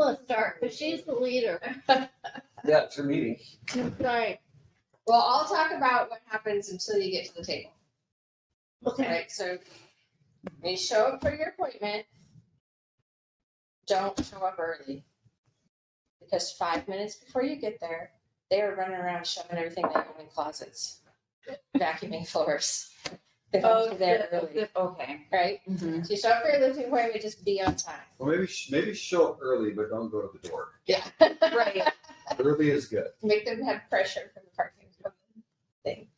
Sheila start, because she's the leader. Yeah, it's her meeting. That's right. Well, I'll talk about what happens until you get to the table. Okay. Right, so when you show up for your appointment, don't show up early. Because 5 minutes before you get there, they are running around showing everything they own in closets, vacuuming floors. They want you there early, Okay. right? Mhm. So you show up for your listing appointment, just be on time. Well, maybe show up early, but don't go to the door. Yeah. Right. Early is good. Make them have pressure from the parking thing.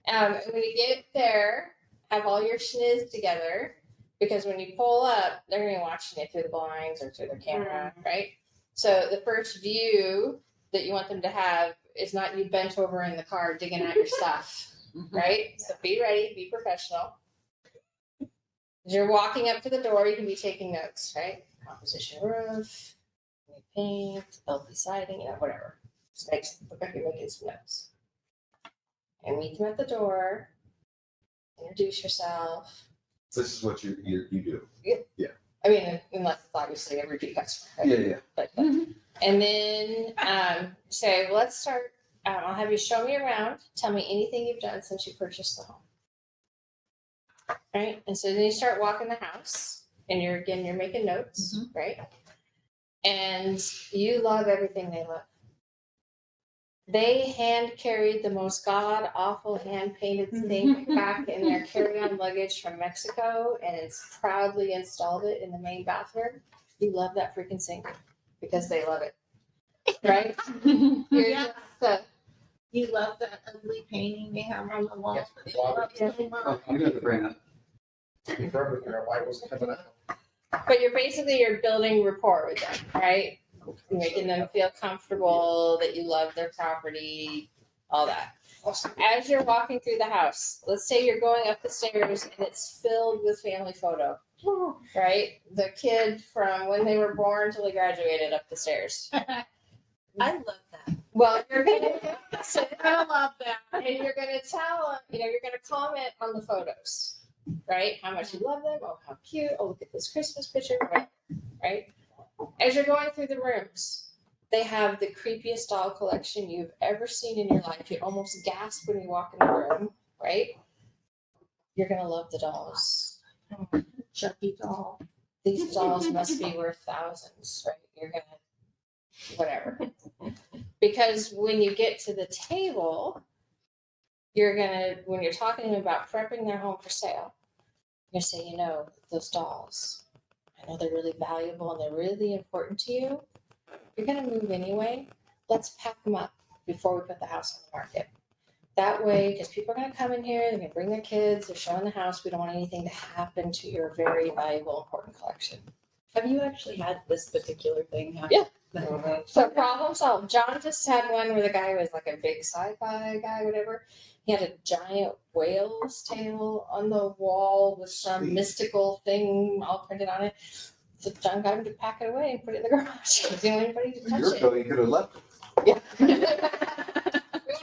And when you get there, have all your schniz together, because when you pull up, they're gonna be watching you through the blinds or through their camera, right? So the first view that you want them to have is not you bent over in the car digging out your stuff, right? So be ready, be professional. As you're walking up to the door, you can be taking notes, right? Composition roof, new paint, LP siding, whatever. Just look like you're making some notes. And meet them at the door. Introduce yourself. This is what you do. I mean, unless it's obviously a repeat customer. Right? Yeah. But, and then say, well, let's start. I'll have you show me around. Tell me anything you've done since you purchased the home. Right? And so then you start walking the house, and you're making notes, right? And you love everything they love. They hand carried the most god awful hand painted sink back in their carry on luggage from Mexico, and it's proudly installed it in the main bathroom. You love that freaking sink because they love it, right? You're Yeah. just, You love that ugly painting they have on the wall. Yes, that you love so Oh, much. I'm gonna bring it. Confirm if why it wasn't coming out. but you're building rapport with them, right? You're making them feel comfortable that you love their property, all that. Awesome. As you're walking through the house, let's say you're going up the stairs and it's filled with family photo, right? The kid from when they were born till they graduated up the stairs. I love that. Well, you're gonna sit I love that. and you're gonna tell them, you're gonna comment on the photos, right? How much you love them. Oh, how cute. Oh, look at this Christmas picture, right? As you're going through the rooms, they have the creepiest doll collection you've ever seen in your life. You almost gasp when you walk in the room, right? You're gonna love the dolls. Chucky doll. These dolls must be worth thousands, right? You're gonna, whatever. Because when you get to the table, when you're talking to them about prepping their home for sale, you're gonna say, those dolls, I know they're really valuable and they're really important to you. You're gonna move anyway. Let's pack them up before we put the house on the market. That way, because people are gonna come in here, they're gonna bring their kids, they're showing the house. We don't want anything to happen to your very valuable, important collection. Have you actually had this particular thing happen? Yeah. So problem solved. John just had one where the guy was like a big sci-fi guy, whatever. He had a giant whale's tail on the wall with some Sweet. mystical thing all printed on it. So John got him to pack it away and put it in the garage. He didn't want anybody to touch Your it. bill, you could have left. Yeah. We wouldn't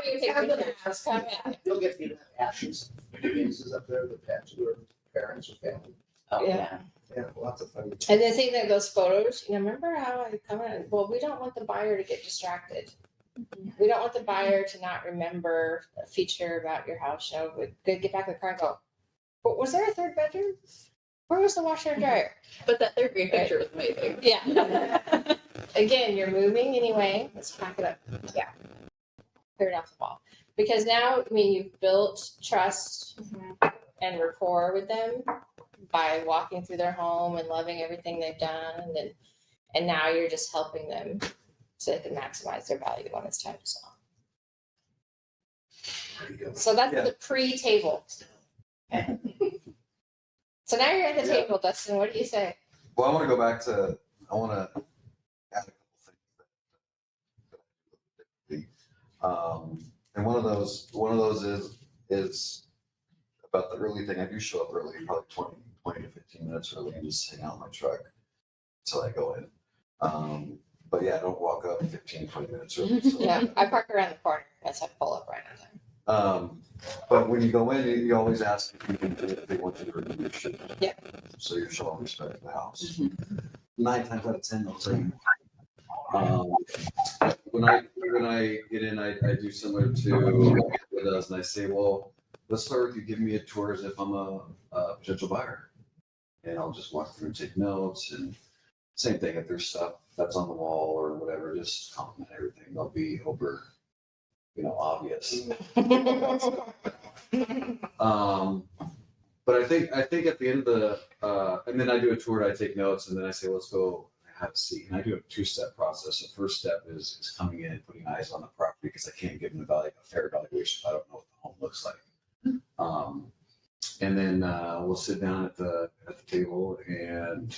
even take pictures. Just come in. You'll get people have ashes, faces up there, the pets or parents or family. Oh, Yeah. yeah. Yeah, lots of funny. And the thing that those photos, remember how I come in? Well, we don't want the buyer to get distracted. We don't want the buyer to not remember a feature about your house. We get back in the car and go, but was there a third bedroom? Where was the washer and dryer? But that third grade picture was amazing. Yeah. Again, you're moving anyway. Let's pack it up. Yeah. Clear it off the wall. Because now, you've built trust and rapport with them by walking through their home and loving everything they've done. And now you're just helping them so they can maximize their value when it's time to sell. There you go. So that's Yeah. the pre-table. So now you're at the Yeah. table, Dustin. What do you say? Well, I want to go back to, I want to add a couple things. And one of those is about the early thing. I do show up early, probably 20 to 15 minutes early, and just hang out in my truck until I go in. But yeah, don't walk up 15, 20 minutes early. So. Yeah, I park around the corner. That's how I pull up right on time. But when you go in, you always ask if they want you to remove your shit. Yeah. So you're showing respect to the house. Mhm. 9 times out of 10, they'll say, When I get in, I do similar to what it does, and I say, well, let's start with you giving me a tour as if I'm a potential buyer, and I'll just walk through and take notes. And same thing, if there's stuff that's on the wall or whatever, just compliment everything. They'll be over, obvious. But I think at the end of the and then I do a tour and I take notes, and then I say, let's go have a seat. And I do a 2-step process. The first step is coming in and putting eyes on the property, because I can't give them a fair evaluation if I don't know what the home looks like. And then we'll sit down at the table and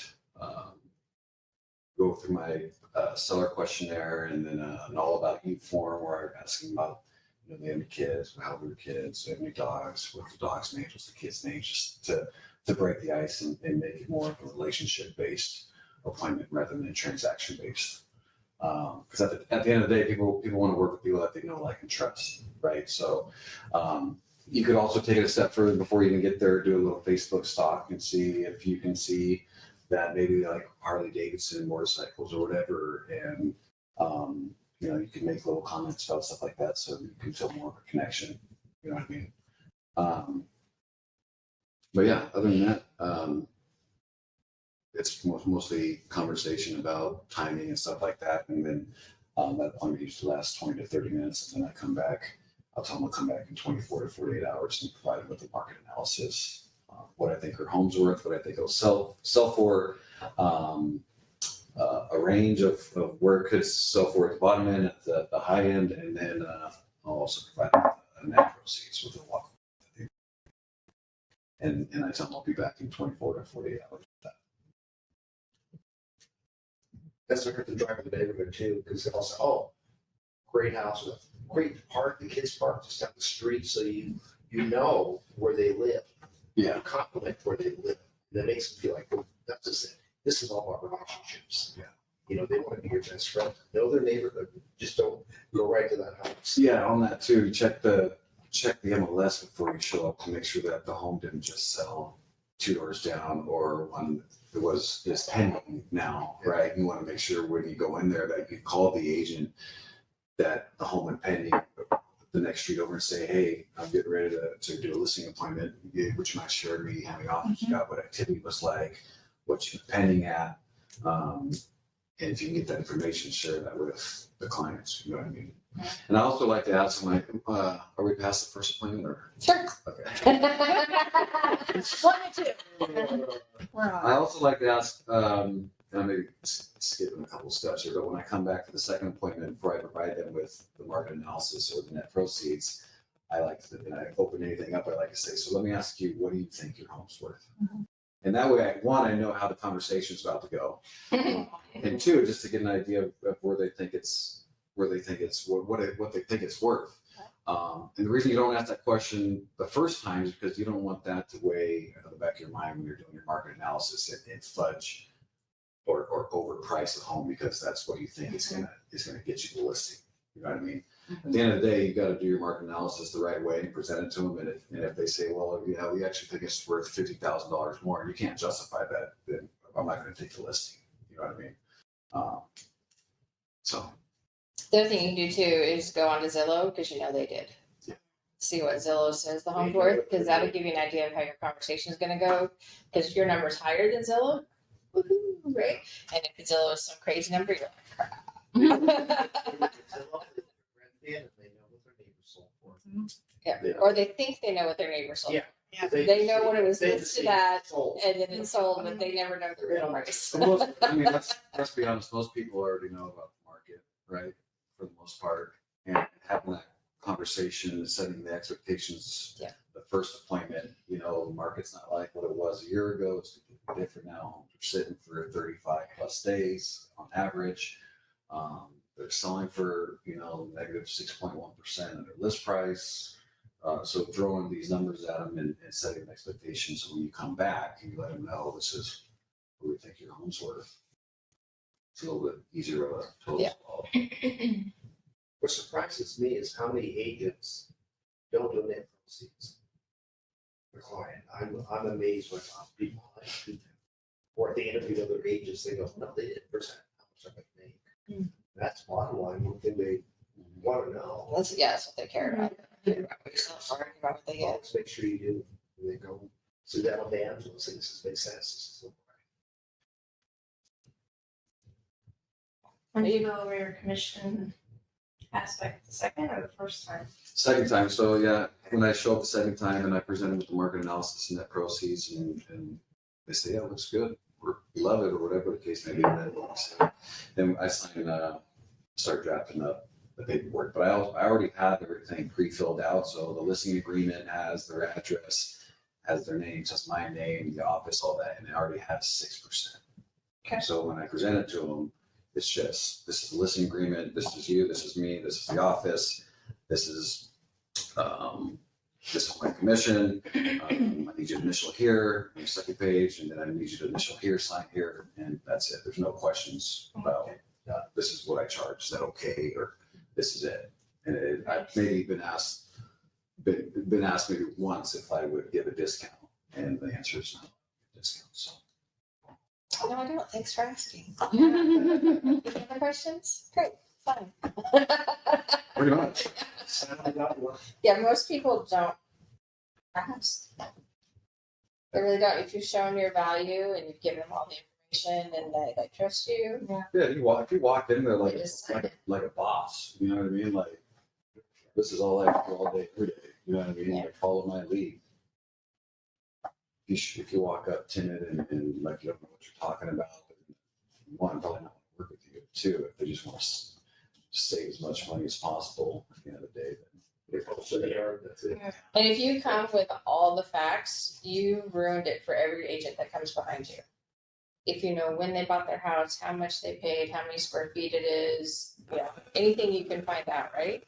go through my seller questionnaire, and then an all about you form where I'm asking about, they have any kids, how old are your kids, do they have any dogs, what's the dog's name, what's the kid's name, just to break the ice and make it more of a relationship based appointment rather than a transaction based. Because at the end of the day, people want to work with people that they know, like, and trust, right? So you could also take it a step further before you even get there, do a little Facebook stalk and see if you can see that maybe like Harley Davidson motorcycles or whatever, and you can make little comments about stuff like that, so you can feel more of a connection. You know what I mean? But yeah, other than that, it's mostly conversation about timing and stuff like that, and then that only usually lasts 20 to 30 minutes, and then I come back. I'll tell them I'll come back in 24 to 48 hours and provide them with the market analysis, what I think her home's worth, what I think it'll sell for, a range of where it could sell for at the bottom end, at the high end, and then I'll also provide them with net proceeds with a walk. And I tell them I'll be back in 24 to 48 hours with that. That's like the drive in the neighborhood too, because they'll say, oh, great house with great park, the kids park just down the street, so you know where they live. Yeah. You compliment where they live. And that makes them feel like, well, that's just it. This is all about relationships. Yeah. They want to be your best friend. Know their neighborhood. Just don't go right to that house. Yeah, on that too, check the MLS before you show up to make sure that the home didn't just sell 2 doors down, or one is pending now, right? You want to make sure when you go in there that you call the agent that the home is pending the next street over and say, hey, I'm getting ready to do a listing appointment. Would you mind sharing me how many offers you got, what activity was like, what you're pending at? And if you can get that information, share that with the clients, you know what I mean? And I also like to ask them, like, are we past the first appointment or? Sure. Okay. 1 or 2. We're on. I also like to ask, and I may skip a couple steps here, but when I come back to the second appointment, before I provide them with the market analysis or the net proceeds, I like to, when I open anything up, I like to say, so let me ask you, what do you think your home's worth? Mhm. And that way, I know how the conversation's about to go. And 2, just to get an idea of where they think it's what they think it's worth. And the reason you don't ask that question the first time is because you don't want that to weigh in the back of your mind when you're doing your market analysis and fudge or overprice the home, because that's what you think is gonna get you the listing. You know what I mean? At the end of the day, you got to do your market analysis the right way and present it to them. And if they say, well, yeah, we actually think it's worth $50,000 more, and you can't justify that, then I'm not going to take the listing. You know what I mean? So. The other thing you can do too is go onto Zillow, because they did. Yeah. See what Zillow says the home's worth, because that'll give you an idea of how your conversation is going to go. Because if your number's higher than Zillow, woohoo, right? And if Zillow is some crazy number, you're like, crap. And they know what their neighbors sold for. Yeah. Or they think they know what their neighbor sold. Yeah. They know what it was They listed see at, sold. and then it's sold, but they never know the real price. So let's be honest, most people already know about the market, right? For the most part, and having that conversation, setting the expectations. Yeah. The first appointment, the market's not like what it was a year ago. It's different now. Homes are sitting for 35 plus days on average. They're selling for negative 6.1% of their list price. So throwing these numbers at them and setting an expectation, so when you come back, you let them know this is what we think your home's worth. It's a little bit easier of a total swallow. What surprises me is how many agents don't donate proceeds. The client, I'm amazed with how people like do that. Or if they interview other agents, they go, no, they didn't present how much I could make. That's bottom line, one thing they wanna know. That's what they care about. Care about what yourself are, about what they get. Always make sure you do, and they go, sit down with Angela and say, this makes sense, this is When did you go over your commission aspect, the second or the first time? Second time, so yeah, when I show up the second time and I present with the market analysis and net proceeds and they say, yeah, it looks good, or we love it, or whatever the case may be, then I sign, start drafting up the paperwork, but I already have everything pre-filled out, so the listing agreement has their address, has their name, says my name, the office, all that, and it already has 6%. Okay. So when I present it to them, it's just, this is the listing agreement, this is you, this is me, this is the office, this is my commission. I need you to initial here on the second page, and then I need you to initial here, sign here, and that's it. There's no questions about this is what I charge. Is that okay? Or this is it. And I've maybe been asked maybe once if I would give a discount, and the answer is no discount. So No, I don't. Thanks for asking. Any other questions? Great, fine. pretty much. Sound out what? Yeah, most people don't ask. They really don't. If you've shown your value and you've given them all the information and they trust you, Yeah, if you walk in there like They just- like a boss, you know what I mean? Like this is all I do all day, every day. You know what I mean? Yeah. Like follow my lead. If you walk up timid and like you don't know what you're talking about, one, probably not want to work with you. Two, if they just want to save as much money as possible at the end of the day, then If also they are, that's it. and if you come with all the facts, you ruined it for every agent that comes behind you. If you know when they bought their house, how much they paid, how many square feet it is, anything you can find out, right?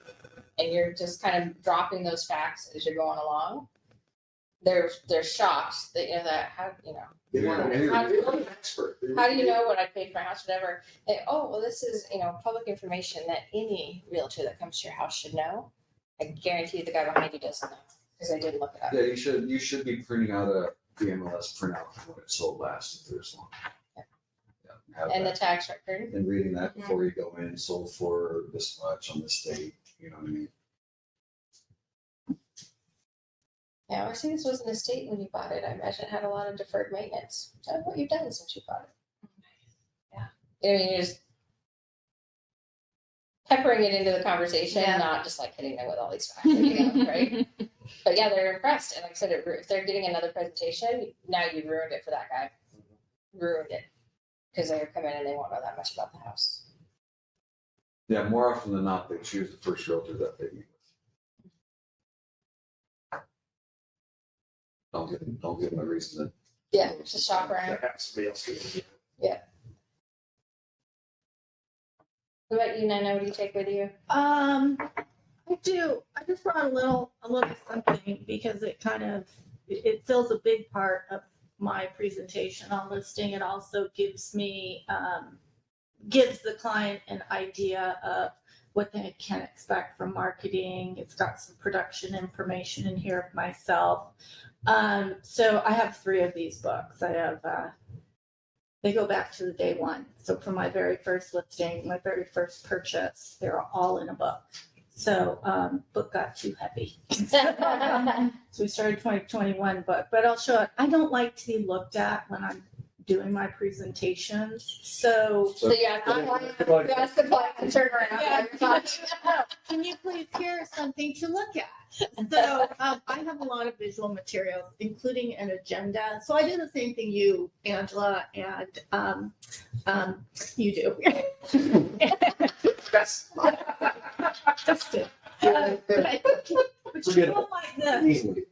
And you're just kind of dropping those facts as you're going along. They're shocked that how They want Yeah. an expert. how do you know what I paid for my house, whatever. This is public information that any realtor that comes to your house should know. I guarantee the guy behind you doesn't know because I didn't look it up. yeah, you should be printing out the MLS printout for when it sold last if there's one. Yeah. Yeah, have And the that. tax record. And reading that before you go in, sold for this much on this date, you know what I mean? Yeah, I see this was an estate when you bought it. I imagine it had a lot of deferred maintenance. Tell me what you've done since you bought it. Yeah. You're just peppering it into the conversation, Yeah. not just like hitting them with all these facts, right? But yeah, they're impressed. And like I said, if they're getting another presentation, now you ruined it for that guy. Ruined it. Because they're coming and they won't know that much about the house. Yeah, more often than not, they choose the first realtor that they meet with. Don't give them a reason to. Yeah, just shop around. Have somebody else do it. What about you, Nana? What do you take with you? I do. I just brought a little something because it it fills a big part of my presentation on listing. It also gives me, gives the client an idea of what they can expect from marketing. It's got some production information in here of myself. So I have 3 of these books. I have, they go back to the day one. So from my very first listing, my very first purchase, they're all in a book. So book got too heavy. So we started 2021 book, but I'll show it. I don't like to be looked at when I'm doing my presentations. So So you ask the client to turn around. Yeah. while you're talking. can you please hear something to look at? So I have a lot of visual materials, including an agenda. So I do the same thing you, Angela, and you do. That's Just it. But you go like this. easily.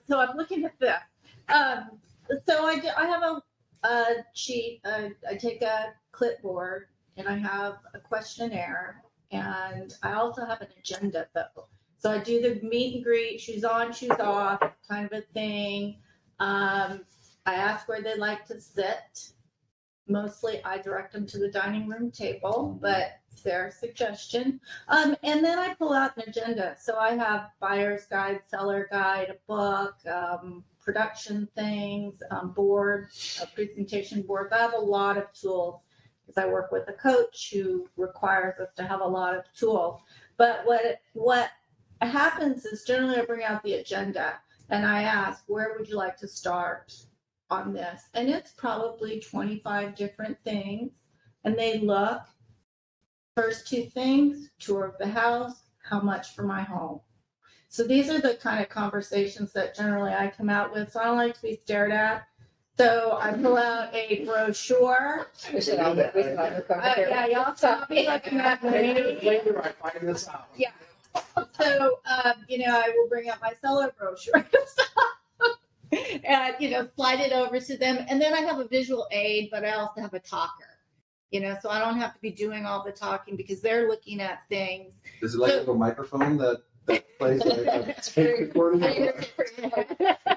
So I'm looking at this. So I have a sheet. I take a clipboard and I have a questionnaire, and I also have an agenda though. So I do the meet and greet, shoes on, shoes off kind of a thing. I ask where they like to sit. Mostly I direct them to the dining room table, but it's their suggestion. And then I pull out an agenda. So I have buyer's guide, seller guide, a book, production things, boards, presentation boards. I have a lot of tools because I work with a coach who requires us to have a lot of tools. But what happens is generally I bring out the agenda and I ask, where would you like to start on this? And it's probably 25 different things. And they look, first two things, tour of the house, how much for my home. So these are the kind of conversations that generally I come out with. So I don't like to be stared at. So I pull out a brochure. We should all look over here. Yeah, y'all stop me looking at me. Later, I find this out. Yeah. So, I will bring out my seller brochure and, slide it over to them. And then I have a visual aid, but I also have a talker, so I don't have to be doing all the talking because they're looking at things. Is it like a little microphone that plays like Tape recording.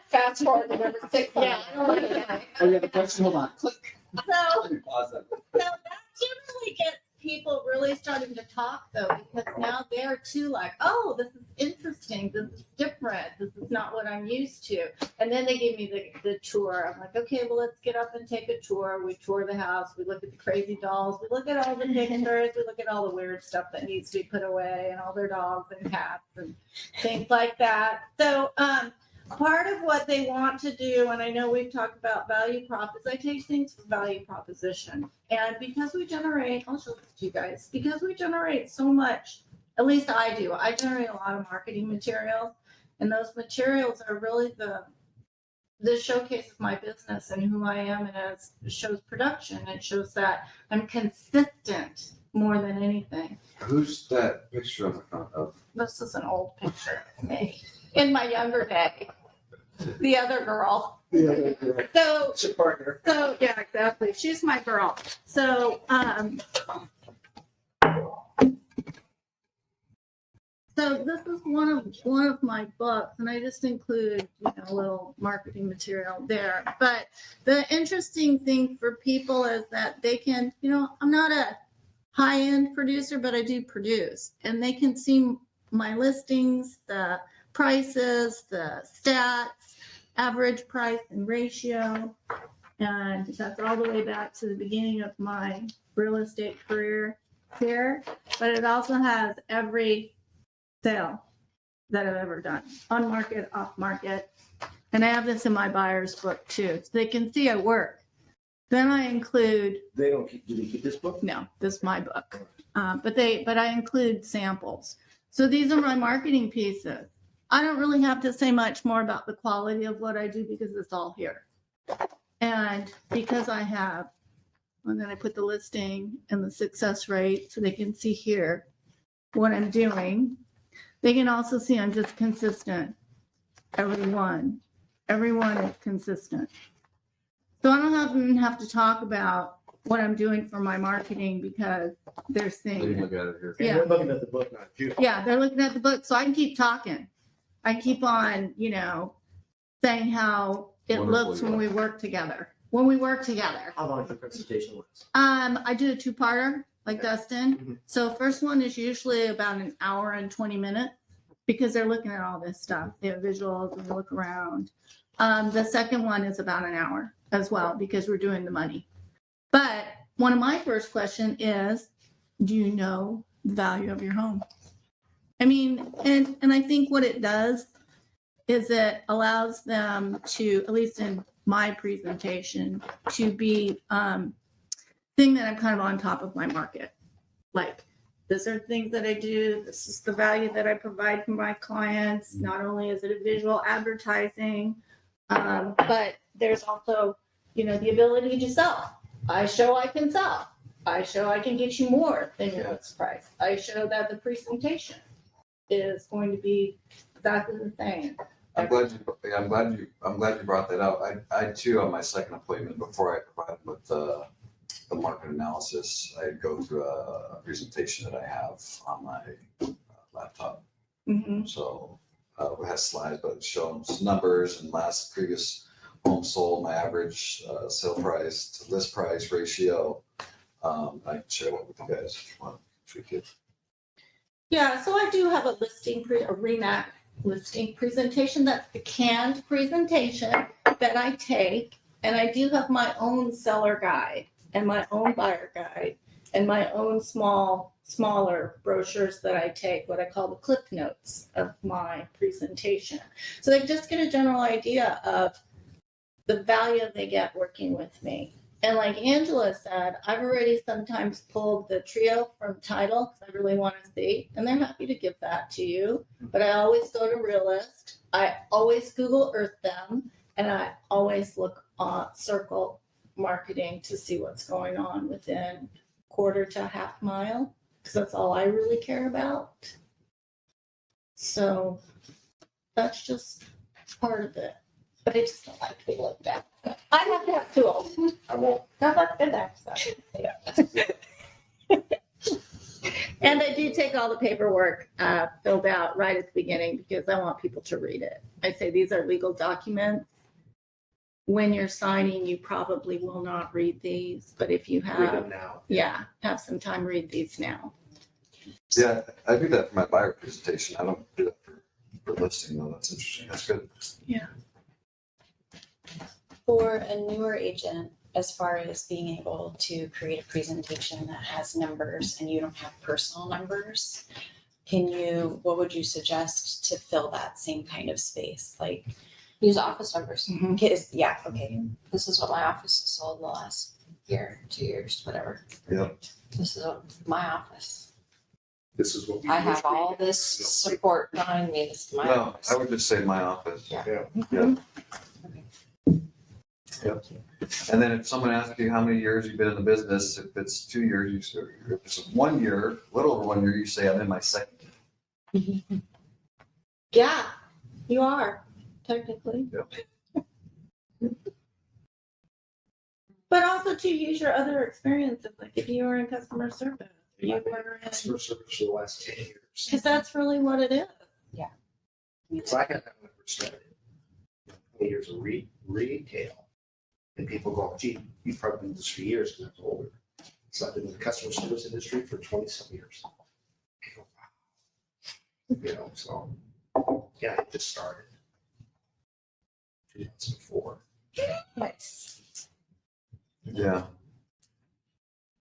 Fast forward to number 6. Yeah, I don't like that. Oh, yeah, the question, hold on. Click. So, pause that? So that generally gets people really starting to talk though, because now they're too like, oh, this is interesting. This is different. This is not what I'm used to. And then they give me the tour. I'm like, okay, well, let's get up and take a tour. We tour the house. We look at the crazy dolls. We look at all the pictures. We look at all the weird stuff that needs to be put away and all their dogs and cats and things like that. So, part of what they want to do, and I know we've talked about value prop, is I take things for value proposition. And because we generate, I'll show this to you guys, because we generate so much, at least I do, I generate a lot of marketing materials. And those materials are really the showcase of my business and who I am. And it shows production. It shows that I'm consistent more than anything. Who's that picture on the front of? This is an old picture of me in my younger day. The other girl. Yeah, yeah. So, It's your partner. yeah, exactly. She's my girl. So, so this is one of my books, and I just include a little marketing material there. But the interesting thing for people is that they can, I'm not a high-end producer, but I do produce, and they can see my listings, the prices, the stats, average price and ratio. And that's all the way back to the beginning of my real estate career here. But it also has every sale that I've ever done, on market, off market. And I have this in my buyer's book too, so they can see I work. Then I include, They don't keep, do they keep this book? no, this is my book. But I include samples. So these are my marketing pieces. I don't really have to say much more about the quality of what I do because it's all here. And because I have, and then I put the listing and the success rate so they can see here what I'm doing. They can also see I'm just consistent. Everyone is consistent. So I don't even have to talk about what I'm doing for my marketing because they're You seeing can it. look at it here. Yeah. We're looking at the book, not you. Yeah, they're looking at the book, so I can keep talking. I keep on, saying how it Wonderful looks you when are. we work together. When we work together. How long is the presentation last? I do a two-parter, like Okay. Dustin. Mhm. So first one is usually about an hour and 20 minutes because they're looking at all this stuff. They have visuals and they look around. The second one is about an hour as well because we're doing the money. But one of my first questions is, do you know the value of your home? I mean, and I think what it does is it allows them to, at least in my presentation, to be thing that I'm kind of on top of my market. Like, these are things that I do. This is the value that I provide for my clients. Not only is it a visual advertising, but there's also, the ability to sell. I show I can sell. I show I can get you more than your list price. I show that the presentation is going to be exactly the same. I'm glad you brought that up. I too, on my second appointment, before I provide them with the market analysis, I go through a presentation that I have on my laptop. Mhm. So it has slides, but it shows numbers and previous homes sold, my average sale price to list price ratio. I can share that with you guys if you want. Tweak it. Yeah, so I do have a a REMAX listing presentation. That's the canned presentation that I take. And I do have my own seller guide. and my own buyer guide and my own smaller brochures that I take, what I call the clip notes of my presentation. So they just get a general idea of the value they get working with me. And like Angela said, I've already sometimes pulled the trio from title because I really want to see, and they're happy to give that to you. But I always go to Realist. I always Google Earth them, and I always look on Circle Marketing to see what's going on within quarter to a half mile, because that's all I really care about. So that's just part of it. But I just don't like to be looked at. I have to have tools. I won't. No, that's good there. And I do take all the paperwork filled out right at the beginning because I want people to read it. I say these are legal documents. When you're signing, you probably will not read these, but if you Read have, them now. have some time, read these now. Yeah, I do that for my buyer presentation. I don't do that for listing though. That's interesting. That's good. For a newer agent, as far as being able to create a presentation that has numbers and you don't have personal numbers, what would you suggest to fill that same kind of space? Like, Use office numbers. okay. This is what my office has sold in the last year, 2 years, whatever. Yep. This is my office. This is what we. I have all usually- this support behind me. This is my No, office. I would just say my office. Yeah. Yeah. Yep. And then if someone asks you how many years you've been in the business, if it's 2 years, you say, if it's 1 year, a little over 1 year, you say I'm in my second. Yeah, you are, technically. Yep. But also to use your other experiences, like if you were in customer service, or you were in, Customer service for the last 10 years. because that's really what it is. Because I had that when I first started. 20 years of retail. And people go, gee, you've probably been in this for years because I was older. So I've been in the customer service industry for 20-some years. I go, wow. You know, so, yeah, I just started 2 months before. Nice. Yeah.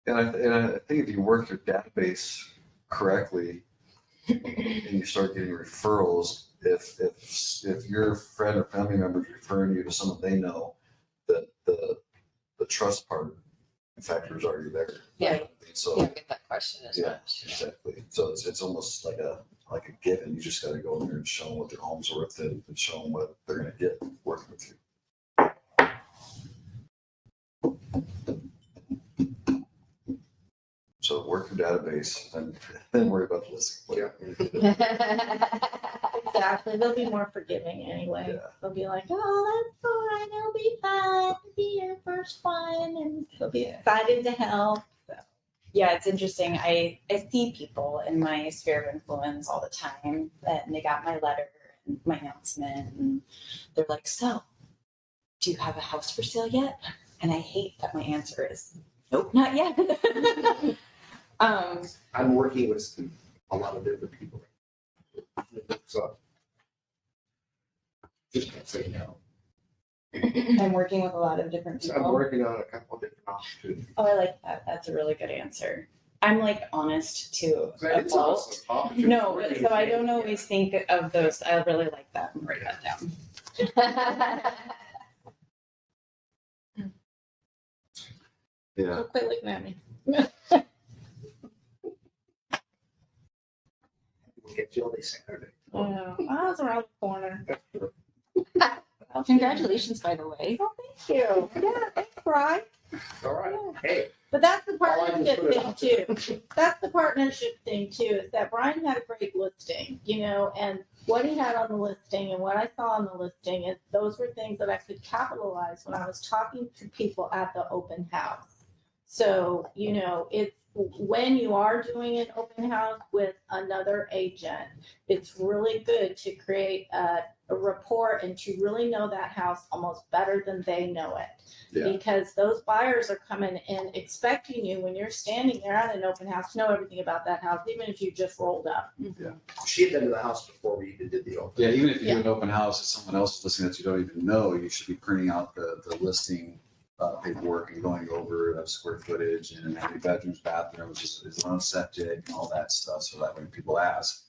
And I think if you work your database correctly and you start getting referrals, if your friend or family member is referring you to someone they know, that the trust part factor is already there. Yeah. So You don't get that question as yeah, much. exactly. So it's almost like a given. You just got to go in there and show them what their home's worth and show them what they're going to get working with you. So work your database and then worry about the listing. Yeah. Exactly. They'll be more forgiving anyway. Yeah. They'll be like, oh, that's fine. It'll be fun to be your first one. And they'll be excited to help. Yeah, it's interesting. I see people in my sphere of influence all the time that they got my letter and my announcement and they're like, so, do you have a house for sale yet? And I hate that my answer is, nope, not yet. I'm working with a lot of different people. So just can't say no. I'm working with a lot of different So I'm people. working on a couple of different opportunities. Oh, I like that. That's a really good answer. I'm like honest to a It's fault. awesome. Opportunities No, working so with I me. don't always think of those. I really like that and write that down. Yeah. Don't quit looking at me. We'll get Jill this Saturday. Oh, I was around the corner. Congratulations, by the way. Thank you. Yeah, thanks, Brian. All right. Hey, But that's the Oh, I just partnership put it thing out too. That's the partnership thing too, is that Brian had a great listing, and what he had on the listing and what I saw on the listing is those were things that I could capitalize when I was talking to people at the open house. So, it's when you are doing an open house with another agent, it's really good to create a rapport and to really know that house almost better than they know it. Yeah. Because those buyers are coming in expecting you when you're standing there at an open house to know everything about that house, even if you just rolled up. she had been to the house before we even did the open. Yeah, even if you do an open house, if someone else is listening that you don't even know, you should be printing out the listing paperwork and going over the square footage and how many bedrooms, bathrooms, just is on septic and all that stuff. So that when people ask,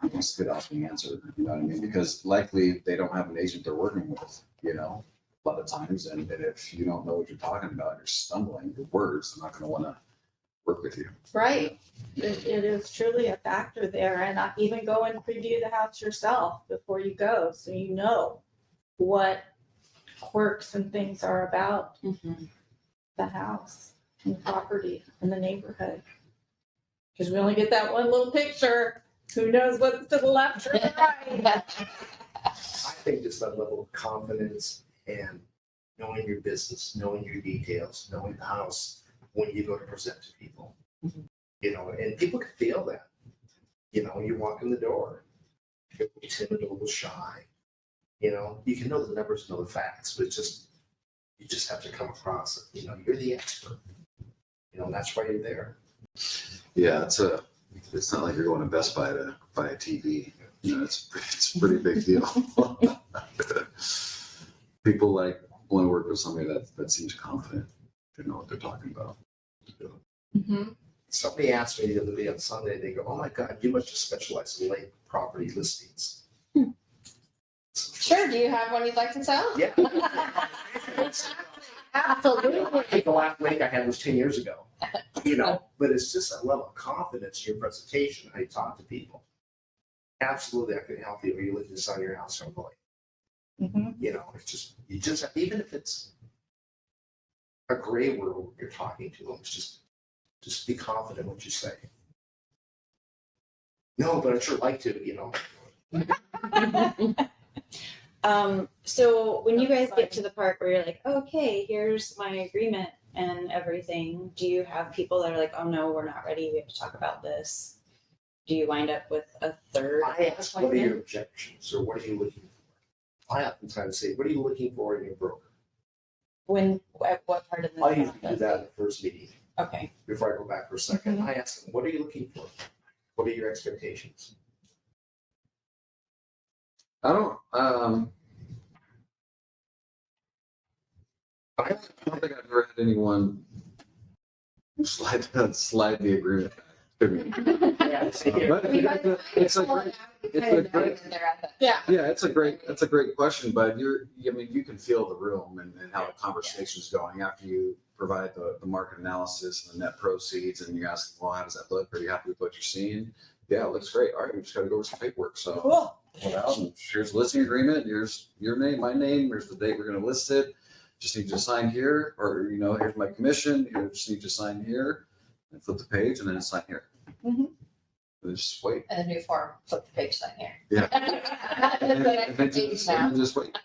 you can spit out the answer, you know what I mean? Because likely they don't have an agent they're working with, you know, a lot of times. And if you don't know what you're talking about, you're stumbling your words, they're not going to want to work with you. Right. It is truly a factor there. And I even go and preview the house yourself before you go, so you know what quirks and things are about the house and the property and the neighborhood. Because we only get that one little picture. Who knows what's to the left or the right? I think just that level of confidence and knowing your business, knowing your details, knowing the house when you go to present to people. You know, and people can feel that. You know, you walk in the door, you're a little timid, a little shy. You know, you can know the numbers, know the facts, but it's just, you just have to come across it. You know, you're the expert. You know, and that's why you're there. Yeah, it's not like you're going to Best Buy to buy a TV. You know, it's a pretty big deal. People like want to work with somebody that seems confident. They know what they're talking about. Somebody asked me the other day on Sunday, they go, "Oh my God, you must just specialize in lake property listings." Sure, do you have one you'd like to sell? Yeah. Absolutely. I think the last lake I had was 10 years ago. You know, but it's just a level of confidence in your presentation, how you talk to people. Absolutely, I can help you, or you live inside your house or lake. You know, it's just, even if it's a gray world you're talking to them, it's just be confident in what you say. No, but I'd sure like to, you know. So when you guys get to the part where you're like, okay, here's my agreement and everything, do you have people that are like, oh no, we're not ready, we have to talk about this? Do you wind up with a third I ask, what are appointment? your objections, or what are you looking for? I oftentimes say, what are you looking for in your broker? When, at what part of the I usually do process? that in the first meeting, Okay. before I go back for a second. I ask them, what are you looking for? What are your expectations? I don't think I've ever had anyone slide the agreement back to me. But it's a great, Yeah. it's a great question, but you can feel the room and how the conversation's going after you provide the market analysis and the net proceeds, and you ask, well, how does that look? Are you happy with what you're seeing? Yeah, it looks great. All right, we just gotta go over some paperwork. So, Cool. well, here's the listing agreement. Here's your name, my name. Here's the date we're gonna list it. Just need you to sign here, or, you know, here's my commission. Here, just need you to sign here, and flip the page, and then sign here. Mhm. And just wait. And a new form, flip the page sign here. Yeah. And then Just wait.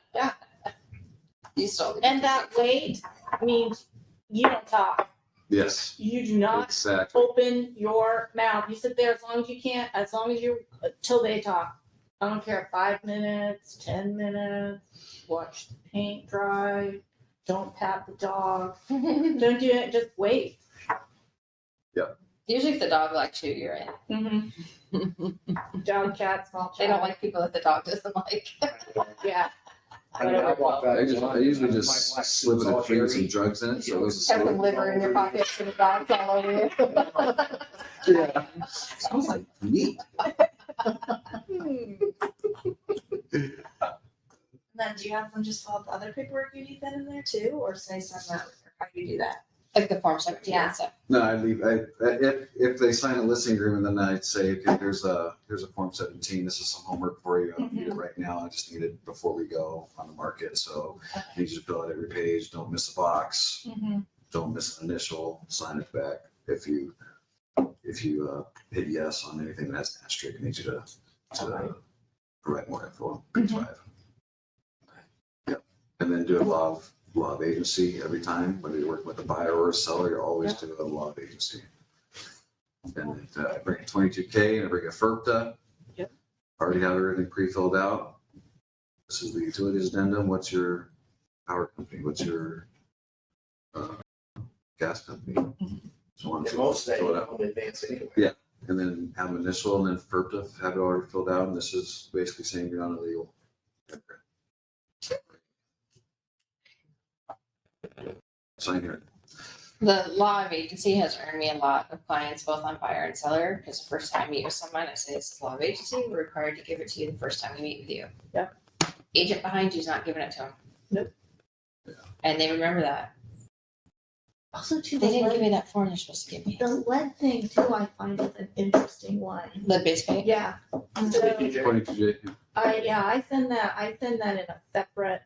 You still. And that wait means you don't talk. Yes, You do not exactly. open your mouth. You sit there as long as you can, till they talk. I don't care, 5 minutes, 10 minutes, watch the paint dry, don't pat the dog, don't do it, just wait. Usually if the dog likes you, you're in. Dog, cat, small They don't child. like people that the dog doesn't like. Yeah. I mean, I walk out. I usually just my black slip suit's it all and bring some hairy. drugs in it, so it was a Have some slip. liver in your pockets and the dog's all over you. Yeah. Sounds like meat. Then do you have them just fill out the other paperwork you need then in there too, or say send that, or how do you do that? Like the Form 17 and stuff. No, if they sign a listing agreement, then I'd say, okay, here's a Form 17. This is some homework for you. I don't need it right now. I just need it before we go on the market. So I need you to fill out every page. Don't miss a box. Don't miss an initial. Sign it back. If you hit yes on anything that has an asterisk, I need you to provide more info on page 5. Yep. And then do a law of agency every time, whether you're working with a buyer or a seller, you're always doing a law of agency. And I bring a 22K and I bring a FERPTA. Yep. Already have everything pre-filled out. This is the utilities addendum. What's your power company? What's your gas company? So on And most of that fill you it out. know in advance anyway. Yeah. And then have an initial, and then FERPTA, have it already filled out. And this is basically saying you're not illegal. Sign here. The law of agency has earned me a lot of clients, both on buyer and seller, because the first time I meet with someone, I say, this is law of agency, we're required to give it to you the first time we meet with you. Yep. Agent behind you's not giving it to them. Nope. Yeah. And they remember that. Also, too, They didn't give the me that form they're supposed to give me. lead thing too, I find is an interesting one. The base pay? Yeah. So, 22J. I send that in a separate,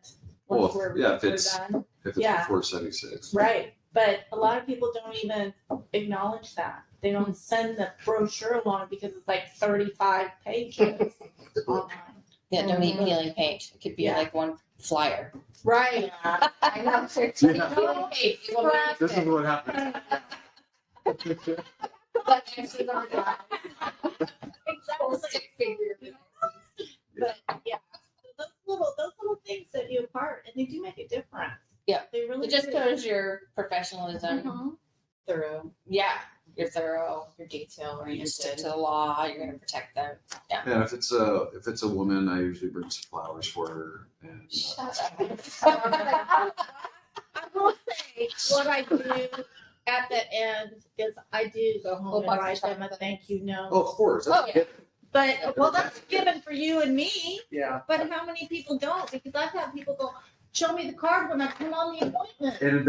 once Well, we're, yeah, if we're it's- done. If it's Yeah. before 76. Right, but a lot of people don't even acknowledge that. They don't send the brochure along because it's like 35 pages online. Yeah, don't eat peeling paint. It could be Yeah. like one flyer. Right. I know. Yeah. Peeling paint. You want me to- This is what happens. But this is our job. Whole Exactly. stick figure. But yeah, those little things set you apart, and they do make a difference. Yeah. They really It just do. shows your professionalism. Mhm. Thorough, Yeah, you're thorough. your detail You're stick oriented. to the law. You're gonna protect them. And if it's a woman, I usually bring some flowers for her. And Shut I will say, what I do at the end is I do go home and write them a thank you note. oh, of course. That's Oh, yeah. But, well, that's given for you and me, Yeah. but how many people don't? Because I've had people go, show me the card when I come on the appointment. And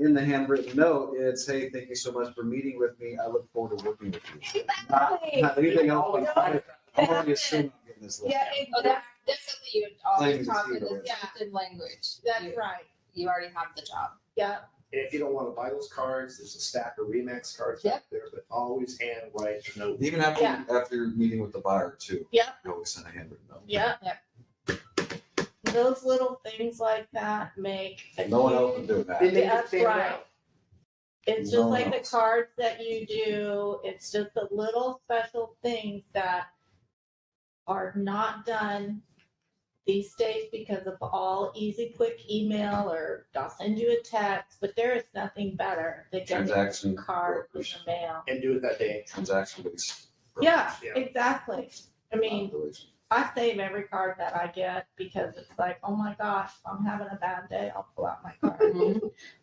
in the handwritten note, it's, hey, thank you so much for meeting with me. I look forward to working with you. Not anything else. I'm already assuming I'm getting this list. Yeah, Oh, that's something you would always Language talk is in either the way. scripted language. That's You- right, You already have the job. yeah. And if you don't want to buy those cards, there's a stack of Remax cards Yep. out there, but always hand write a note. Even after Yeah. after your meeting with the buyer too. Yeah. You always send a handwritten note. Yeah. Yep. Those little things like that make. a No one else huge- is doing that. They make it That's stand right. out. It's just No like one the else. cards that you do, it's just the little special things that are not done these days because of all easy, quick email or I'll send you a text, but there is nothing better than getting a Transaction card in brokers. the mail. And do it that day. Transaction based. Yeah, Yeah. exactly. I mean, I save every card that I get because it's like, oh my gosh, if I'm having a bad day, I'll pull out my card.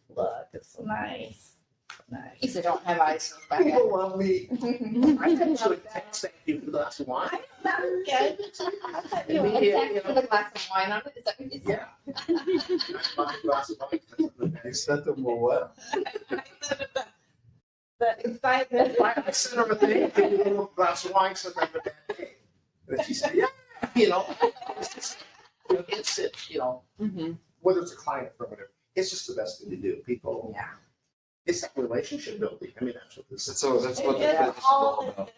Look, it's so nice. Nice. If they don't have eyes for back. People love me. I I sent you a text, thank you for the glass of wine. That was good. I thought you Yeah. were- Yeah. Text with a glass of wine on it. Is that what you said? Yeah. I bought a glass of wine. You sent them a what? The excitement. I sent her a thing, thank you for a little glass of wine, so I have a bad day. And she said, yeah, it's just, Mhm. whether it's a client or whatever, it's just the best thing to do. People. Yeah. It's that relationship building. I mean, that's what this is. So that's what the It's business is all all about.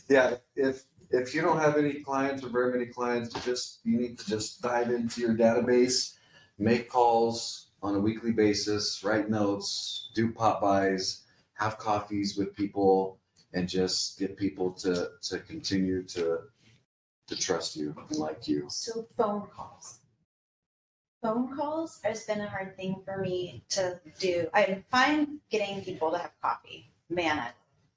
Yeah, if you don't have any clients or very many clients, you need to just dive into your database, make calls on a weekly basis, write notes, do pop buys, have coffees with people, and just get people to continue to trust you and like you. So phone calls. Phone calls has been a hard thing for me to do. I'm fine getting people to have coffee, man, I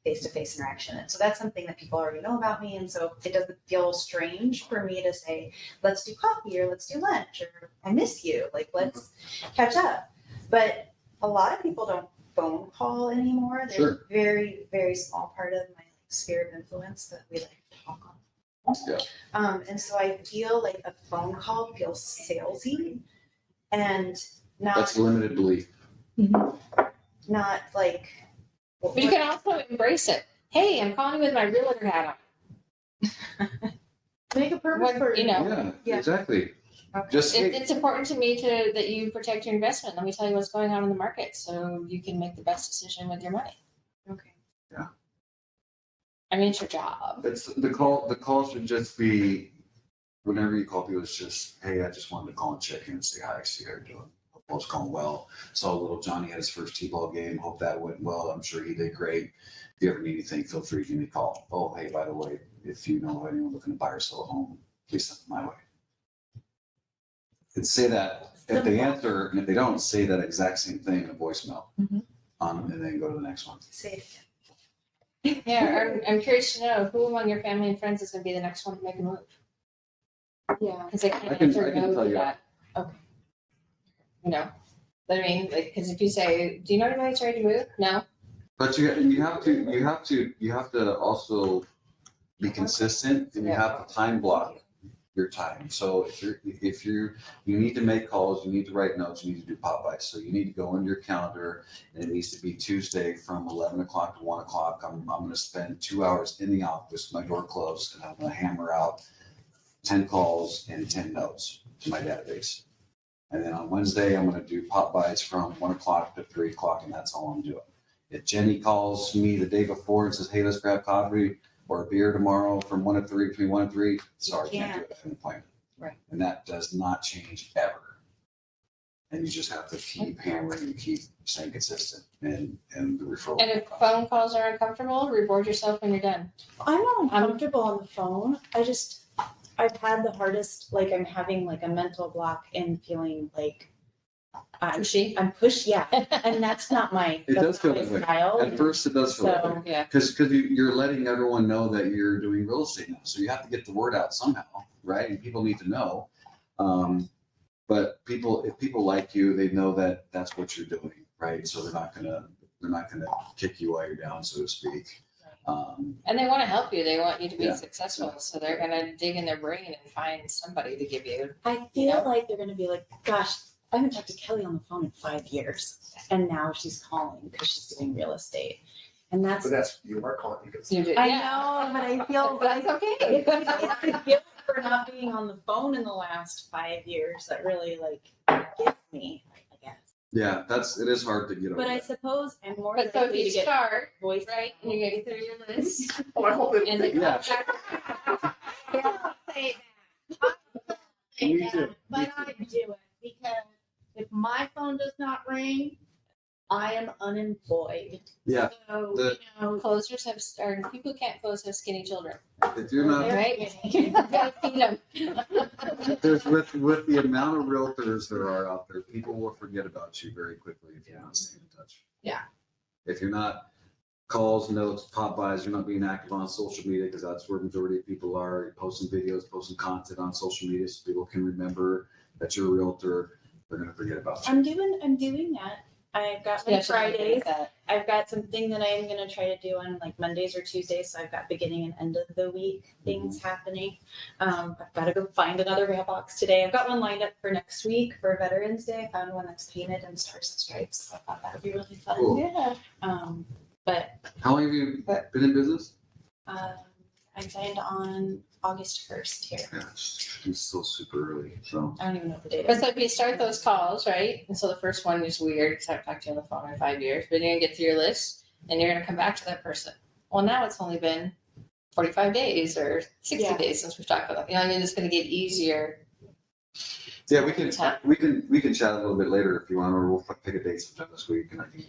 face-to-face interaction. And so that's something that people already know about me. And so it doesn't feel strange for me to say, let's do coffee or let's do lunch or I miss you. Like, let's catch up. But a lot of people don't phone call anymore. There's Sure. a very, very small part of my sphere of influence that we like to talk on. Yeah. And so I feel like a phone call feels salesy and That's not limited belief. not like. But you can also embrace it. Hey, I'm calling you with my realtor hat Make a purpose on. for You know, Yeah, Yeah. exactly. Okay. Just it's important to me that you protect your investment. Let me tell you what's going on in the market so you can make the best decision with your money. Okay. I mean, it's your job. it's the call should just be whenever you call people, it's just, hey, I just wanted to call and check in and say hi, see how you're doing. Hope all's going well. Saw little Johnny had his first T-ball game. Hope that went well. I'm sure he did great. If you ever need anything, feel free to give me a call. Oh, hey, by the way, if you know of anyone looking to buy or sell a home, please send them my way. And say that if they answer, and if they don't, say that exact same thing in a voicemail. Mhm. And then go to the next one. Say Yeah, I'm curious to know who among your family and friends is going to be the next one to make a move. yeah. Because they can't I can answer no tell to you. that. Okay. you know, I mean, like, because if you say, do you know anybody that's ready to move? No. But you have to also be consistent, and you have to time block your time. So if you need to make calls, you need to write notes, you need to do pop-bys. So you need to go into your calendar, and it needs to be Tuesday from 11 o'clock to 1 o'clock. I'm going to spend 2 hours in the office, my door closed, and I'm going to hammer out 10 calls and 10 notes to my database. And then on Wednesday, I'm going to do pop-bys from 1 o'clock to 3 o'clock, and that's all I'm doing. If Jenny calls me the day before and says, hey, let's grab coffee or a beer tomorrow from 1 to 3, between 1 and 3, sorry, can't do it. I have an appointment. Right. And that does not change ever. And you just have to keep hammering and keep staying consistent and the referral. And if phone calls are uncomfortable, reward yourself when you're done. I'm not uncomfortable on the phone. I've had the hardest, like I'm having like a mental block and feeling like Pushy. I'm pushed, yeah. And that's not my, It does that's feel not that my way. style. At first, it does feel that way. So, Yeah. Because you're letting everyone know that you're doing real estate now. So you have to get the word out somehow, right? And people need to know. But if people like you, they know that that's what you're doing, right? So they're not gonna kick you while you're down, so to speak. And they want to help you. They want you to be Yeah. successful. So they're going to dig in their brain and find somebody to give you. I feel like they're gonna be like, gosh, I haven't talked to Kelly on the phone in 5 years. And now she's calling because she's doing real estate. And that's, But that's, you are calling because. You do. I yeah. know, but I feel That's like okay. it's the guilt for not being on the phone in the last 5 years that really like gets me, I guess. Yeah, it is hard to get over. But I that. suppose I'm more But so if likely you to get start, voice. right, and you're going to get through your list, Oh, I hope and the it. Yeah. contract. Me too. But I do it because if my phone does not ring, I am unemployed. Yeah, So, the- Closers have, or people who can't close have skinny children, if you're not, right? Gotta feed them. there's with the amount of realtors there are out there, people will forget about you very quickly if you're not staying in touch. Yeah. If you're not calls, notes, pop-bys, you're not being active on social media, because that's where the majority of people are. You're posting videos, posting content on social media so people can remember that you're a realtor. They're gonna forget about you. I'm doing that. I've got my Yeah, so Fridays. that. I've got something that I'm gonna try to do on like Mondays or Tuesdays. So I've got beginning and end of the week things happening. I've got to go find another mailbox today. I've got one lined up for next week for Veterans Day. I found one that's painted in stars and stripes. I thought that would be really fun. Cool. Yeah. But How long have you been in business? I signed on August 1st here. Yeah, it's still super early, so. I don't even know what the date But is. so if you start those calls, right? And so the first one is weird because I've talked to you on the phone in 5 years, but you're gonna get through your list and you're gonna come back to that person. Well, now it's only been 45 days or 60 Yeah. days since we've talked about that. You know, I mean, it's gonna get easier. Yeah, we can chat a little bit later if you want, or we'll pick a date sometime this week and I can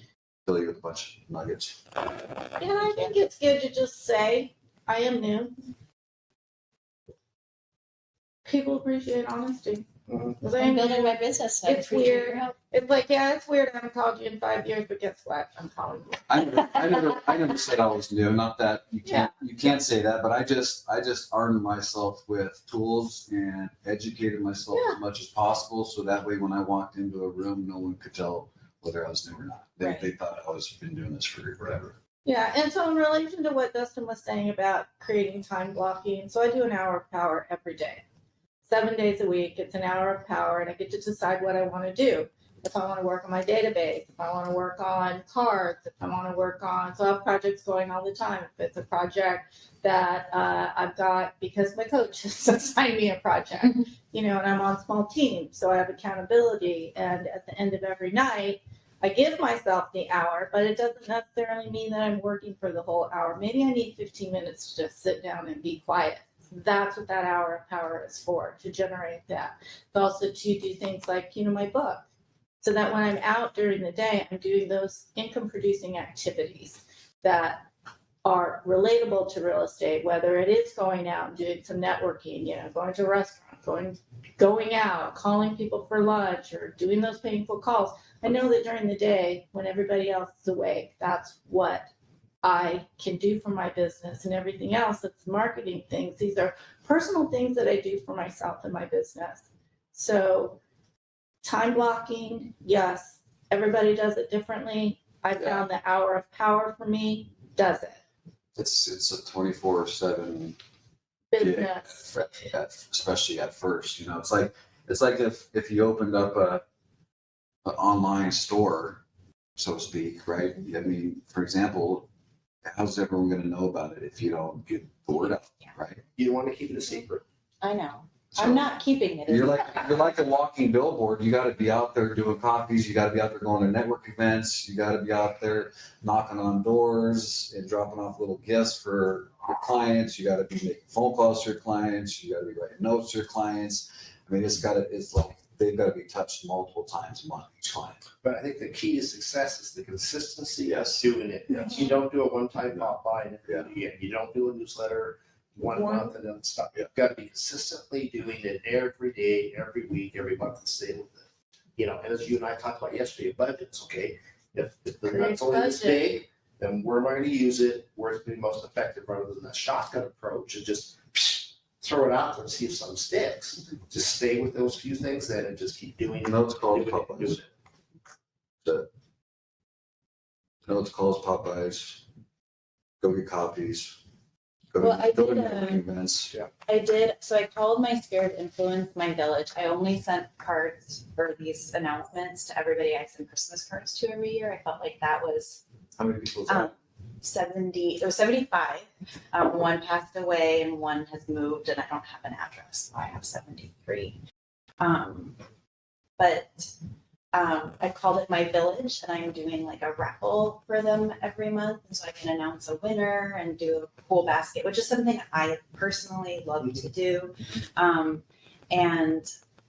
fill you with a bunch of nuggets. And I think it's good to just say, I am new. People appreciate honesty. Mhm. 'Cause I I'm am building new. my business. And I It's appreciate your weird. help. It's like, yeah, it's weird. I haven't called you in 5 years, but guess what? I'm calling you. I never said I was new. Not that you can't say that, but I just armed myself with tools and educated myself as much as possible, so that way when I walked into a room, no one could tell whether I was new or not. They thought I was been doing this for forever. Yeah, and so in relation to what Dustin was saying about creating time blocking, so I do an hour of power every day. 7 days a week, it's an hour of power, and I get to decide what I want to do. If I want to work on my database, if I want to work on cards, if I want to work on, so I have projects going all the time. If it's a project that I've got because my coach has assigned me a project, you know, and I'm on small teams, so I have accountability. And at the end of every night, I give myself the hour, but it doesn't necessarily mean that I'm working for the whole hour. Maybe I need 15 minutes to just sit down and be quiet. That's what that hour of power is for, to generate that. But also to do things like, you know, my book. So that when I'm out during the day, I'm doing those income producing activities that are relatable to real estate, whether it is going out and doing some networking, you know, going to a restaurant, going out, calling people for lunch, or doing those painful calls. I know that during the day, when everybody else is awake, that's what I can do for my business, and everything else that's marketing things. These are personal things that I do for myself and my business. So Time blocking, yes, everybody does it differently. I found the hour of power for me does it. It's a 24/7 Business. especially at first, it's like if you opened up an online store, so to speak, right? I mean, for example, how's everyone going to know about it if you don't get the word out, right? You want to keep it a secret. I know. So I'm not keeping it. you're like a walking billboard. You got to be out there doing copies. You got to be out there going to network events. You got to be out there knocking on doors and dropping off little gifts for your clients. You got to be making phone calls to your clients. You got to be writing notes to your clients. I mean, it's like they've got to be touched multiple times a month, each client. But I think the key to success is the consistency Yes. of doing it. Yes. You don't do a one-time pop by and Yeah. again, you don't do a newsletter one One. month and then stop. Yeah. You've got to be consistently doing it every day, every week, every month and stay with it. And as you and I talked about yesterday, budgets, okay? If the Create nut's only this budget. big, then where am I gonna use it? Where's it gonna be most effective rather than that shotgun approach and just throw it out there and see if something sticks. Just stay with those few things then and just keep doing it. Notes calls doing it, doing Popeyes. it. Notes calls Popeyes. Go get copies. Go Well, I to did, networking events. So I called my Sphere of Influence my village. I only sent cards or these announcements to everybody I send Christmas cards to every year. I felt like that was How many people is that? 75. One passed away and one has moved and I don't have an address. So I have 73. I called it my village and I'm doing like a raffle for them every month. And so I can announce a winner and do a cool basket, which is something I personally love to do. And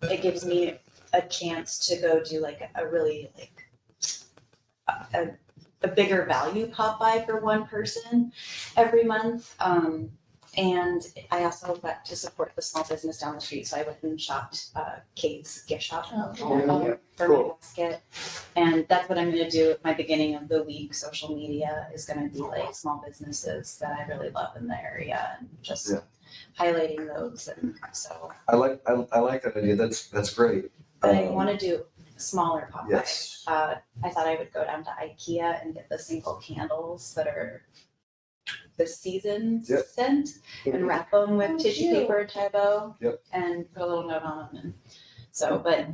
it gives me a chance to go do like a really like a bigger value pop by for one person every month. And I also got to support the small business down the street. So I went and shopped Kate's gift shop Yeah. for Cool. my basket. And that's what I'm going to do at my beginning of the week. Social media is going to be like small businesses that I really love in the area and just Yeah. highlighting those. And so, I like that idea. That's great. but I want to do smaller pop bys. Yes. I thought I would go down to IKEA and get the single candles that are the season Yep. scent and wrap them with tissue cute. paper, tie bow, Yep. and put a little note on them. And so, but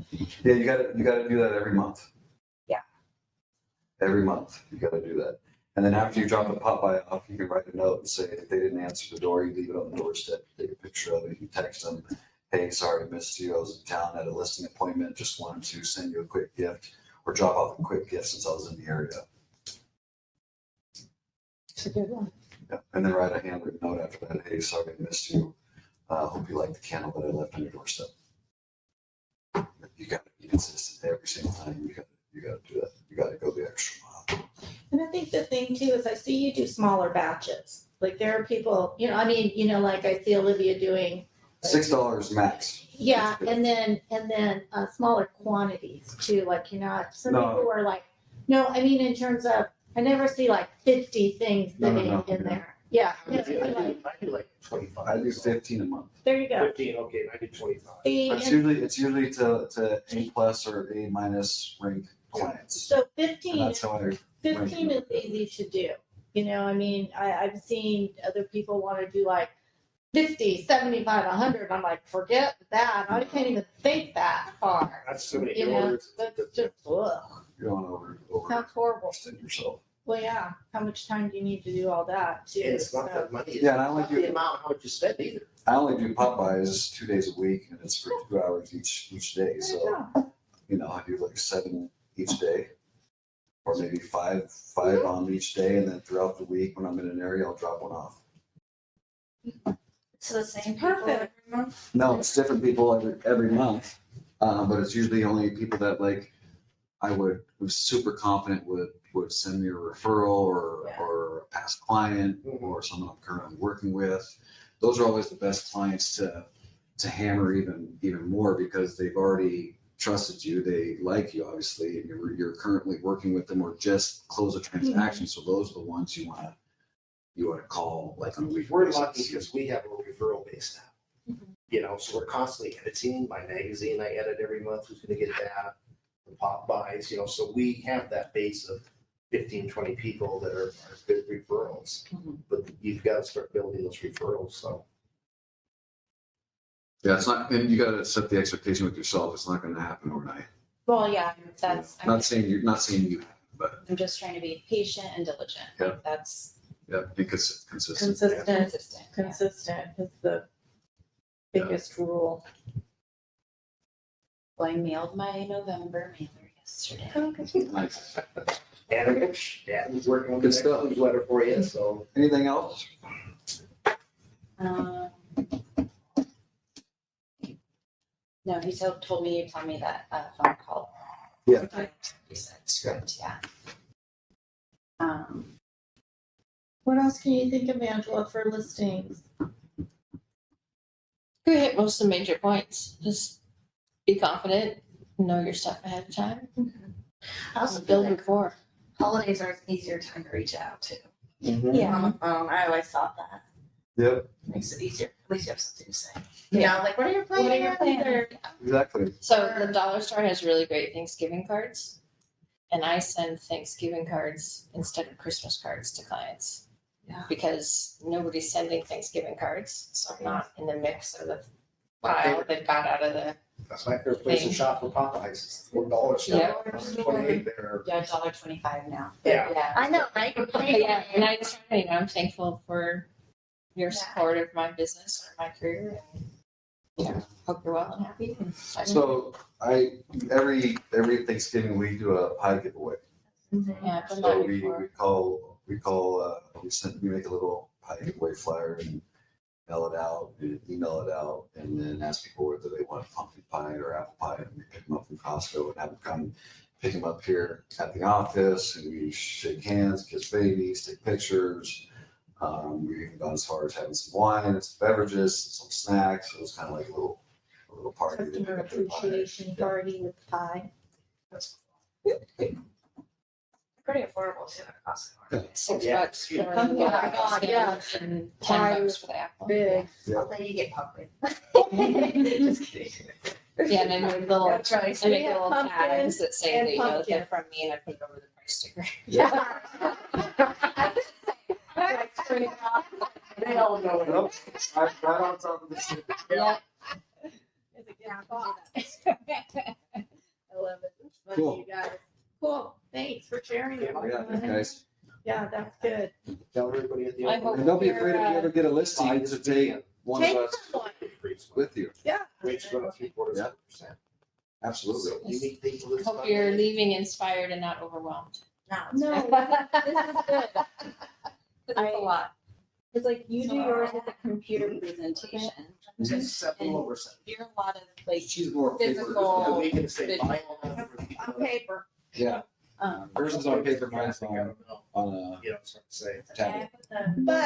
Yeah, you gotta do that every month. Yeah. Every month, you gotta do that. And then after you drop the Popeye off, you can write a note and say, if they didn't answer the door, you leave it on the doorstep, take a picture of it, you text them, hey, sorry, I missed you, I was in town at a listing appointment, just wanted to send you a quick gift, or drop off a quick gift since I was in the area. It's a good one. Yeah. And then write a handwritten note after that, hey, sorry, I missed you, hope you like the candle that I left on your doorstep. You gotta be consistent every single time, you gotta do that, you gotta go the extra mile. And I think the thing too is I see you do smaller batches. Like there are people, like I see Olivia doing. $6 max. Yeah, and then smaller quantities too, like some No. people are like, no, I mean in terms of, I never see like 50 things No, sitting no, in no. there. Yeah, I do like 25. I do 15 a month. there you go. 15, okay, and I do 25. See, It's and usually to A plus or A minus rank clients. so And 15 that's how I, 15 is easy to do. I've seen other people want to do like 50, 75, 100. I'm like, forget that. I can't even think that far. That's so many You know, orders. that's just, ugh, you're on over sounds horrible. extend yourself. Well, yeah, how much time do you need to do all that too? And it's not So- that money. It's Yeah, and I only not the do, amount, how much you spend either. I only do Popeyes 2 days a week and it's for 2 hours each day. There you So, go. I do like 7 each day. Or maybe five on each day, and then throughout the week when I'm in an area, I'll drop one off. It's the same people Perfect. every month. No, it's different people every month, but it's usually only people that like I was super confident would send me a referral or a past client or someone I'm currently working with. Those are always the best clients to hammer even more because they've already trusted you, they like you obviously, and you're currently working with them or just close a transaction. So those are the ones you want to call like on a weekly We're basis. lucky because we have a referral base now. You know, so we're constantly editing. My magazine I edit every month, who's gonna get that, the pop buys, you know, so we have that base of 15, 20 people that are good referrals. Mhm. But you've got to start building those referrals, so. Yeah, it's not, and you gotta set the expectation with yourself. It's not gonna happen overnight. Well, yeah, that's, Not saying not saying you, but I'm just trying to be patient and diligent. Yeah. Like, that's yeah, because consistent. Consistent, consistent. Yeah. consistent is the biggest rule. Well, I mailed my November mailer yesterday. Nice. Adam's working on the Good next stuff. newsletter for you, so. Anything else? Um, No, he told me, you told me that phone call. Yeah. He said script, yeah. What else can you think of, Angela, for listings? We hit most of the major points. Just be confident, know your stuff ahead of time, I also feel build like rapport. holidays are an easier time to reach out to. Yeah. On the phone, I always thought that. Yep, Makes it easier. At least you have something to say. You know, like, what are your plans? What are your plans? exactly. So the dollar store has really great Thanksgiving cards. And I send Thanksgiving cards instead of Christmas cards to clients. Yeah. Because nobody's sending Thanksgiving cards, so I'm not in the mix of the My pile favorite, that got out of the. that's my favorite place to shop for Popeyes. It's $4. Yeah. 28 there. Yeah, $1.25 now. Yeah. Yeah. I know, right? Yeah, and I just, I'm thankful for your Yeah. support of my business or my career. And, hope you're well and happy. And So every Thanksgiving we do a pie giveaway. yeah, I've done So that we before. we make a little pie giveaway flyer and mail it out, and email it out, and then ask people whether they want pumpkin pie or apple pie, and we pick them up from Costco and have them come pick them up here at the office, and we shake hands, kiss babies, take pictures. We've even gone as far as having some wine and some beverages, some snacks. So it was kind of like a little party. They Customer pick up their pie. appreciation party with pie. That's Pretty affordable too at Costco. $6 Yeah. for Oh my God, yeah. and Pie $10 for the apple. Big. I'll let you get pumpkin. Just kidding. Yeah, and I make little, That's right. I make Yeah, little pumpkin tags that say and that, they're pumpkin. from me, and I put it over the price sticker. Yeah. They all know it. Nope. Right on top of this. Yeah. Is it getting hot? I love it. It's fun, Cool. you guys. Cool. Thanks for sharing it. Yeah, guys. Yeah, that's good. Tell everybody at the. I hope And don't be afraid if you ever get a listing to take one of Take us someone. with you. Yeah. Rates go up 3/4%. Absolutely. So you meet people that's. Hope you're leaving inspired and not overwhelmed. No, this is good. It's a lot. It's like you do yours with a computer presentation. Just set them over. You're a lot of like She's more physical. And we can say buy all that for people. On paper. Yeah, hers is on paper, mine's on a You know, start to say. tablet. But